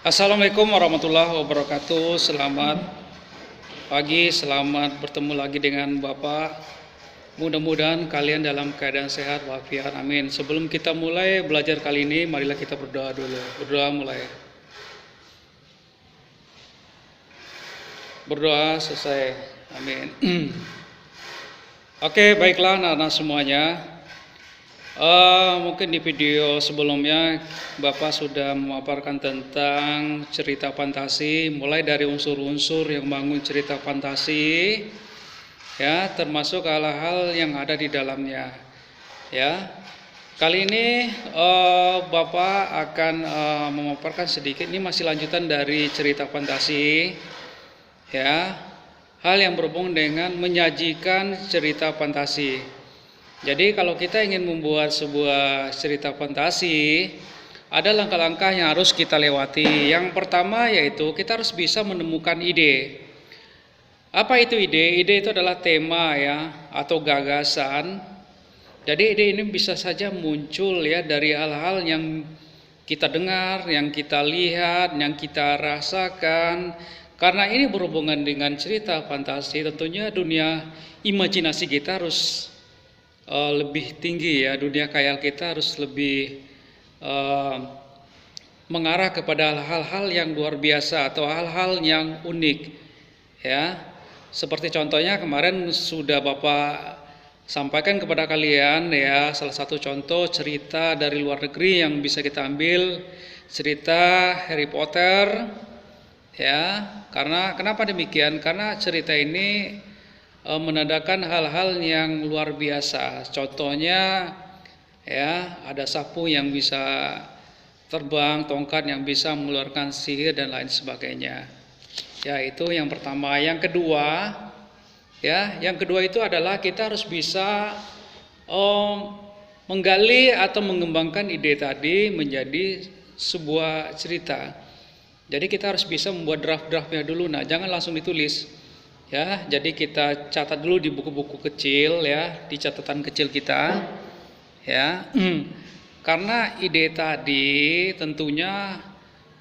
Assalamualaikum warahmatullahi wabarakatuh. Selamat pagi, selamat bertemu lagi dengan Bapak. Mudah-mudahan kalian dalam keadaan sehat walafiat. Amin. Sebelum kita mulai belajar kali ini, marilah kita berdoa dulu. Berdoa mulai. Berdoa selesai. Amin. Oke, baiklah anak-anak semuanya. Mungkin di video sebelumnya Bapak sudah memaparkan tentang cerita fantasi, mulai dari unsur-unsur yang bangun cerita fantasi, ya, termasuk hal-hal yang ada di dalamnya. Ya, kali ini Bapak akan memaparkan sedikit. Ini masih lanjutan dari cerita fantasi, ya, hal yang berhubungan dengan menyajikan cerita fantasi. Jadi kalau kita ingin membuat sebuah cerita fantasi, ada langkah-langkah yang harus kita lewati. Yang pertama yaitu kita harus bisa menemukan ide. Apa itu ide? Ide itu adalah tema, ya, atau gagasan. Jadi ide ini bisa saja muncul, ya, dari hal-hal yang kita dengar, yang kita lihat, yang kita rasakan. Karena ini berhubungan dengan cerita fantasi, tentunya dunia imajinasi kita harus lebih tinggi, ya, dunia khayal kita harus lebih mengarah kepada hal-hal yang luar biasa atau hal-hal yang unik, ya. Seperti contohnya kemarin sudah Bapak sampaikan kepada kalian, ya, salah satu contoh cerita dari luar negeri yang bisa kita ambil, cerita Harry Potter, ya. Karena kenapa demikian? Karena cerita ini menandakan hal-hal yang luar biasa. Contohnya, ya, ada sapu yang bisa terbang, tongkat yang bisa mengeluarkan sihir dan lain sebagainya. Ya, itu yang pertama. Yang kedua, ya, yang kedua itu adalah kita harus bisa menggali atau mengembangkan ide tadi menjadi sebuah cerita. Jadi kita harus bisa membuat draft-draftnya dulu. Nah, jangan langsung ditulis. Ya, jadi kita catat dulu di buku-buku kecil, ya, di catatan kecil kita, ya. Karena ide tadi tentunya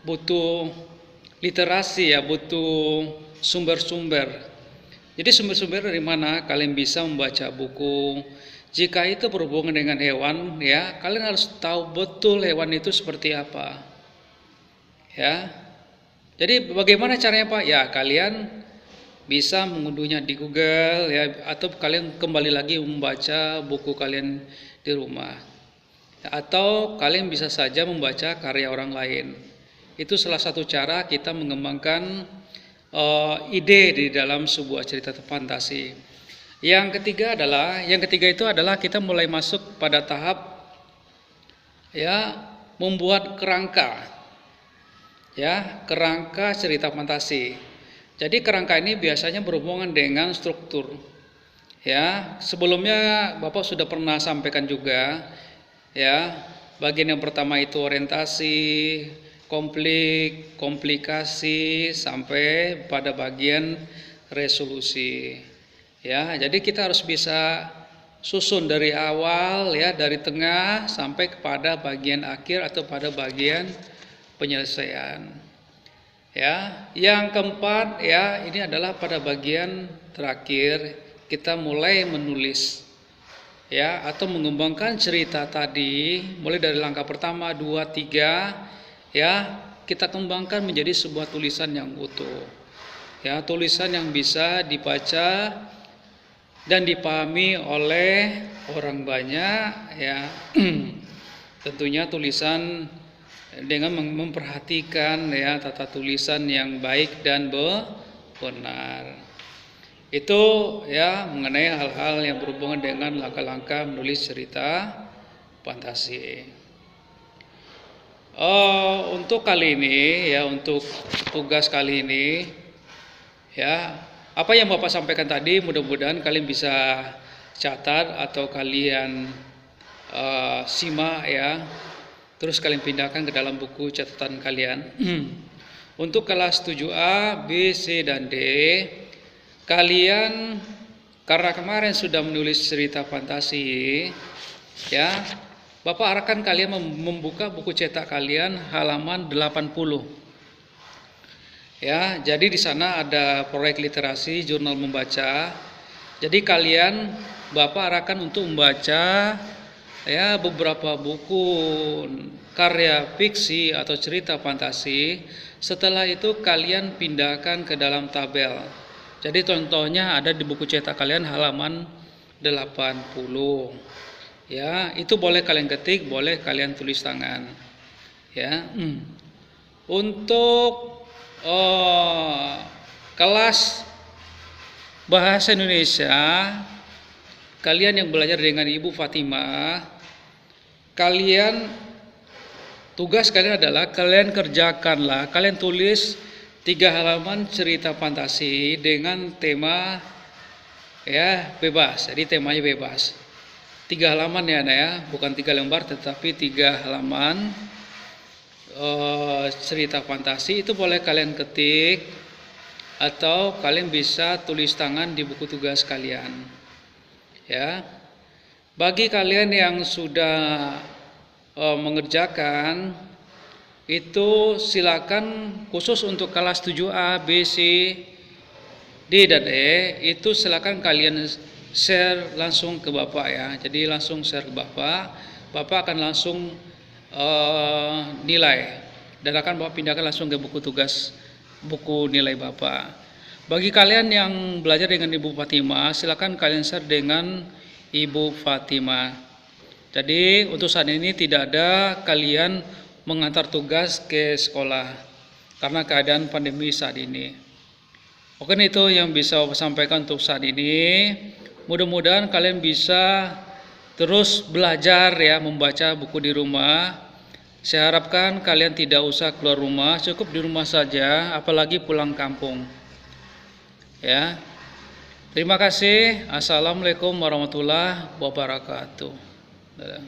butuh literasi, ya, butuh sumber-sumber. Jadi sumber-sumber dari mana kalian bisa membaca buku. Jika itu berhubungan dengan hewan, ya, kalian harus tahu betul hewan itu seperti apa. Ya. Jadi bagaimana caranya, Pak? Ya, kalian bisa mengunduhnya di Google, ya, atau kalian kembali lagi membaca buku kalian di rumah, atau kalian bisa saja membaca karya orang lain. Itu salah satu cara kita mengembangkan ide di dalam sebuah cerita fantasi. Yang ketiga itu adalah kita mulai masuk pada tahap, ya, membuat kerangka, ya, kerangka cerita fantasi. Jadi kerangka ini biasanya berhubungan dengan struktur. Ya, sebelumnya Bapak sudah pernah sampaikan juga, ya. Bagian yang pertama itu orientasi, konflik, komplikasi, sampai pada bagian resolusi. Ya, jadi kita harus bisa susun dari awal, ya, dari tengah sampai kepada bagian akhir atau pada bagian penyelesaian. Ya, yang keempat, ya, ini adalah pada bagian terakhir kita mulai menulis, ya, atau mengembangkan cerita tadi mulai dari langkah pertama, 2, 3, ya, kita kembangkan menjadi sebuah tulisan yang utuh. Ya, tulisan yang bisa dibaca dan dipahami oleh orang banyak, ya. Tentunya tulisan dengan memperhatikan, ya, tata tulisan yang baik dan benar. Itu, ya, mengenai hal-hal yang berhubungan dengan langkah-langkah menulis cerita fantasi. Untuk kali ini, ya, untuk tugas kali ini, ya, apa yang Bapak sampaikan tadi mudah-mudahan kalian bisa catat atau kalian simak, ya. Terus kalian pindahkan ke dalam buku catatan kalian. Untuk kelas 7A, B, C, dan D, kalian karena kemarin sudah menulis cerita fantasi, ya, Bapak arahkan kalian membuka buku cetak kalian halaman 80. Ya, jadi di sana ada proyek literasi jurnal membaca. Jadi kalian Bapak arahkan untuk membaca ya beberapa buku karya fiksi atau cerita fantasi. Setelah itu kalian pindahkan ke dalam tabel. Jadi contohnya ada di buku cetak kalian halaman 80. Ya, itu boleh kalian ketik, boleh kalian tulis tangan. Ya. Untuk kelas bahasa Indonesia, kalian yang belajar dengan Ibu Fatimah, tugas kalian adalah kalian kerjakanlah, kalian tulis 3 halaman cerita fantasi dengan tema ya bebas. Jadi temanya bebas. 3 halaman ya, Anda ya, bukan 3 lembar tetapi 3 halaman cerita fantasi. Itu boleh kalian ketik atau kalian bisa tulis tangan di buku tugas kalian. Ya. Bagi kalian yang sudah mengerjakan itu silakan, khusus untuk kelas 7A, B, C, D dan E itu silakan kalian share langsung ke Bapak ya. Jadi langsung share ke Bapak, Bapak akan langsung nilai dan akan Bapak pindahkan langsung ke buku tugas, buku nilai Bapak. Bagi kalian yang belajar dengan Ibu Fatimah, silakan kalian share dengan Ibu Fatimah. Jadi untuk saat ini tidak ada kalian mengantar tugas ke sekolah karena keadaan pandemi saat ini. Oke, itu yang bisa saya sampaikan untuk saat ini. Mudah-mudahan kalian bisa terus belajar ya membaca buku di rumah. Saya harapkan kalian tidak usah keluar rumah, cukup di rumah saja, apalagi pulang kampung. Ya. Terima kasih. Assalamualaikum warahmatullahi wabarakatuh. Dadah.